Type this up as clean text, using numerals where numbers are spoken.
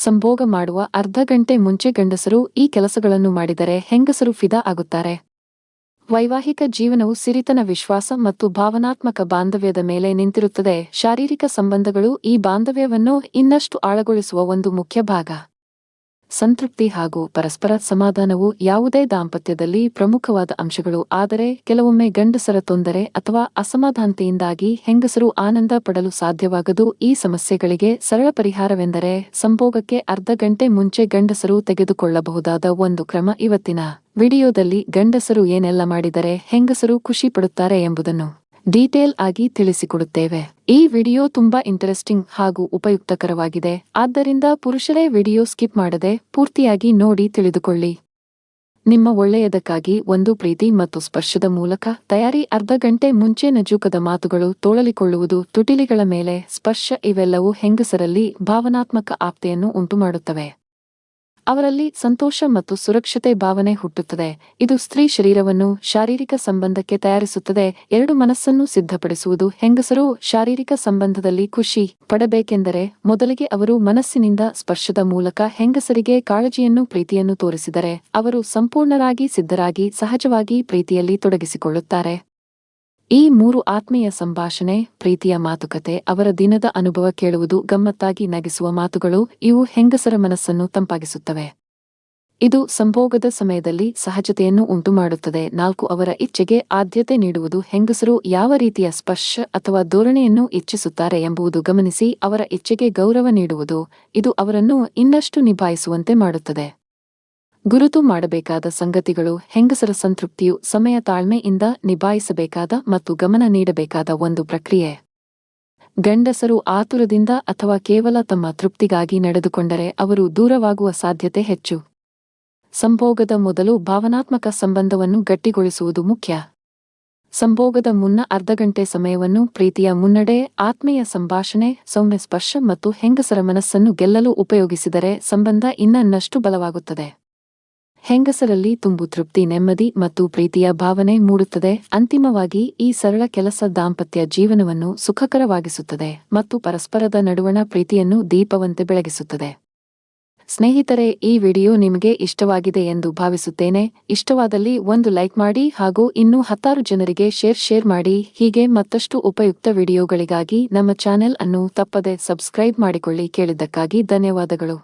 ಸಂಭೋಗ ಮಾಡುವ ಅರ್ಧ ಗಂಟೆ ಮುಂಚೆ ಗಂಡಸರು ಈ ಕೆಲಸಗಳನ್ನು ಮಾಡಿದರೆ ಹೆಂಗಸರು ಫಿದಾ ಆಗುತ್ತಾರೆ. ವೈವಾಹಿಕ ಜೀವನವು ಸಿರಿತನ, ವಿಶ್ವಾಸ ಮತ್ತು ಭಾವನಾತ್ಮಕ ಬಾಂಧವ್ಯದ ಮೇಲೆ ನಿಂತಿರುತ್ತದೆ. ಶಾರೀರಿಕ ಸಂಬಂಧಗಳು ಈ ಬಾಂಧವ್ಯವನ್ನು ಇನ್ನಷ್ಟು ಆಳಗೊಳಿಸುವ ಒಂದು ಮುಖ್ಯ ಭಾಗ. ಸಂತೃಪ್ತಿ ಹಾಗೂ ಪರಸ್ಪರ ಸಮಾಧಾನವು ಯಾವುದೇ ದಾಂಪತ್ಯದಲ್ಲಿ ಪ್ರಮುಖವಾದ ಅಂಶಗಳು. ಆದರೆ ಕೆಲವೊಮ್ಮೆ ಗಂಡಸರ ತೊಂದರೆ ಅಥವಾ ಅಸಮಾಧಾನತೆಯಿಂದಾಗಿ ಹೆಂಗಸರು ಆನಂದ ಪಡಲು ಸಾಧ್ಯವಾಗದು. ಈ ಸಮಸ್ಯೆಗಳಿಗೆ ಸರಳ ಪರಿಹಾರವೆಂದರೆ ಸಂಭೋಗಕ್ಕೆ ಅರ್ಧ ಗಂಟೆ ಮುಂಚೆ ಗಂಡಸರು ತೆಗೆದುಕೊಳ್ಳಬಹುದಾದ ಒಂದು ಕ್ರಮ. ಇವತ್ತಿನ ವಿಡಿಯೋದಲ್ಲಿ ಗಂಡಸರು ಏನೆಲ್ಲ ಮಾಡಿದರೆ ಹೆಂಗಸರು ಖುಷಿ ಪಡುತ್ತಾರೆ ಎಂಬುದನ್ನು ಡೀಟೇಲ್ ಆಗಿ ತಿಳಿಸಿಕೊಡುತ್ತೇವೆ. ಈ ವಿಡಿಯೋ ತುಂಬಾ ಇಂಟರೆಸ್ಟಿಂಗ್ ಹಾಗೂ ಉಪಯುಕ್ತಕರವಾಗಿದೆ. ಆದ್ದರಿಂದ ಪುರುಷರೇ ವಿಡಿಯೋ ಸ್ಕಿಪ್ ಮಾಡದೆ ಪೂರ್ತಿಯಾಗಿ ನೋಡಿ ತಿಳಿದುಕೊಳ್ಳಿ. ನಿಮ್ಮ ಒಳ್ಳೆಯದಕ್ಕಾಗಿ ಒಂದು ಪ್ರೀತಿ ಮತ್ತು ಸ್ಪರ್ಶದ ಮೂಲಕ ತಯಾರಿ. ಅರ್ಧ ಗಂಟೆ ಮುಂಚೆ ನಜೂಕದ ಮಾತುಗಳು, ತೋಳಲಿಕೊಳ್ಳುವುದು, ತುಟಿಲಿಗಳ ಮೇಲೆ ಸ್ಪರ್ಶ ಇವೆಲ್ಲವೂ ಹೆಂಗಸರಲ್ಲಿ ಭಾವನಾತ್ಮಕ ಆಪ್ತೆಯನ್ನು ಉಂಟುಮಾಡುತ್ತವೆ. ಅವರಲ್ಲಿ ಸಂತೋಷ ಮತ್ತು ಸುರಕ್ಷತೆ ಭಾವನೆ ಹುಟ್ಟುತ್ತದೆ. ಇದು ಸ್ತ್ರೀ ಶರೀರವನ್ನು ಶಾರೀರಿಕ ಸಂಬಂಧಕ್ಕೆ ತಯಾರಿಸುತ್ತದೆ. ಎರಡು ಮನಸ್ಸನ್ನು ಸಿದ್ಧಪಡಿಸುವುದು. ಹೆಂಗಸರು ಶಾರೀರಿಕ ಸಂಬಂಧದಲ್ಲಿ ಖುಷಿ ಪಡಬೇಕೆಂದರೆ ಮೊದಲಿಗೆ ಅವರು ಮನಸ್ಸಿನಿಂದ ಸ್ಪರ್ಶದ ಮೂಲಕ ಹೆಂಗಸರಿಗೆ ಕಾಳಜಿಯನ್ನು, ಪ್ರೀತಿಯನ್ನು ತೋರಿಸಿದರೆ ಅವರು ಸಂಪೂರ್ಣರಾಗಿ ಸಿದ್ಧರಾಗಿ ಸಹಜವಾಗಿ ಪ್ರೀತಿಯಲ್ಲಿ ತೊಡಗಿಸಿಕೊಳ್ಳುತ್ತಾರೆ. ಈ ಮೂರು ಆತ್ಮೀಯ ಸಂಭಾಷಣೆ, ಪ್ರೀತಿಯ ಮಾತುಕತೆ, ಅವರ ದಿನದ ಅನುಭವ ಕೇಳುವುದು, ಗಮ್ಮತ್ತಾಗಿ ನಗಿಸುವ ಮಾತುಗಳು ಇವು ಹೆಂಗಸರ ಮನಸ್ಸನ್ನು ತಂಪಾಗಿಸುತ್ತವೆ. ಇದು ಸಂಭೋಗದ ಸಮಯದಲ್ಲಿ ಸಹಜತೆಯನ್ನು ಉಂಟುಮಾಡುತ್ತದೆ. 4 ಅವರ ಇಚ್ಛೆಗೆ ಆದ್ಯತೆ ನೀಡುವುದು. ಹೆಂಗಸರು ಯಾವ ರೀತಿಯ ಸ್ಪರ್ಶ ಅಥವಾ ಧೋರಣೆಯನ್ನು ಇಚ್ಛಿಸುತ್ತಾರೆ ಎಂಬುದು ಗಮನಿಸಿ ಅವರ ಇಚ್ಛೆಗೆ ಗೌರವ ನೀಡುವುದು. ಇದು ಅವರನ್ನು ಇನ್ನಷ್ಟು ನಿಭಾಯಿಸುವಂತೆ ಮಾಡುತ್ತದೆ. ಗುರುತು ಮಾಡಬೇಕಾದ ಸಂಗತಿಗಳು. ಹೆಂಗಸರ ಸಂತೃಪ್ತಿಯು ಸಮಯ, ತಾಳ್ಮೆಯಿಂದ ನಿಭಾಯಿಸಬೇಕಾದ ಮತ್ತು ಗಮನ ನೀಡಬೇಕಾದ ಒಂದು ಪ್ರಕ್ರಿಯೆ. ಗಂಡಸರು ಆತುರದಿಂದ ಅಥವಾ ಕೇವಲ ತಮ್ಮ ತೃಪ್ತಿಗಾಗಿ ನಡೆದುಕೊಂಡರೆ ಅವರು ದೂರವಾಗುವ ಸಾಧ್ಯತೆ ಹೆಚ್ಚು. ಸಂಭೋಗದ ಮೊದಲು ಭಾವನಾತ್ಮಕ ಸಂಬಂಧವನ್ನು ಗಟ್ಟಿಗೊಳಿಸುವುದು ಮುಖ್ಯ. ಸಂಭೋಗದ ಮುನ್ನ ಅರ್ಧ ಗಂಟೆ ಸಮಯವನ್ನು ಪ್ರೀತಿಯ ಮುನ್ನಡೆ, ಆತ್ಮೀಯ ಸಂಭಾಷಣೆ, ಸೌಮ್ಯ ಸ್ಪರ್ಶ ಮತ್ತು ಹೆಂಗಸರ ಮನಸ್ಸನ್ನು ಗೆಲ್ಲಲು ಉಪಯೋಗಿಸಿದರೆ ಸಂಬಂಧ ಇನ್ನಷ್ಟು ಬಲವಾಗುತ್ತದೆ. ಹೆಂಗಸರಲ್ಲಿ ತುಂಬು ತೃಪ್ತಿ, ನೆಮ್ಮದಿ ಮತ್ತು ಪ್ರೀತಿಯ ಭಾವನೆ ಮೂಡುತ್ತದೆ. ಅಂತಿಮವಾಗಿ ಈ ಸರಳ ಕೆಲಸ ದಾಂಪತ್ಯ ಜೀವನವನ್ನು ಸುಖಕರವಾಗಿಸುತ್ತದೆ ಮತ್ತು ಪರಸ್ಪರದ ನಡುವಣ ಪ್ರೀತಿಯನ್ನು ದೀಪವಂತೆ ಬೆಳಗಿಸುತ್ತದೆ. ಸ್ನೇಹಿತರೆ, ಈ ವಿಡಿಯೋ ನಿಮಗೆ ಇಷ್ಟವಾಗಿದೆ ಎಂದು ಭಾವಿಸುತ್ತೇನೆ. ಇಷ್ಟವಾದಲ್ಲಿ ಒಂದು ಲೈಕ್ ಮಾಡಿ ಹಾಗೂ ಇನ್ನೂ 10 ಜನರಿಗೆ ಶೇರ್ ಮಾಡಿ. ಹೀಗೆ ಮತ್ತಷ್ಟು ಉಪಯುಕ್ತ ವಿಡಿಯೋಗಳಿಗಾಗಿ ನಮ್ಮ ಚಾನೆಲ್ ಅನ್ನು ತಪ್ಪದೆ ಸಬ್ಸ್ಕ್ರೈಬ್ ಮಾಡಿಕೊಳ್ಳಿ. ಕೇಳಿದ್ದಕ್ಕಾಗಿ ಧನ್ಯವಾದಗಳು.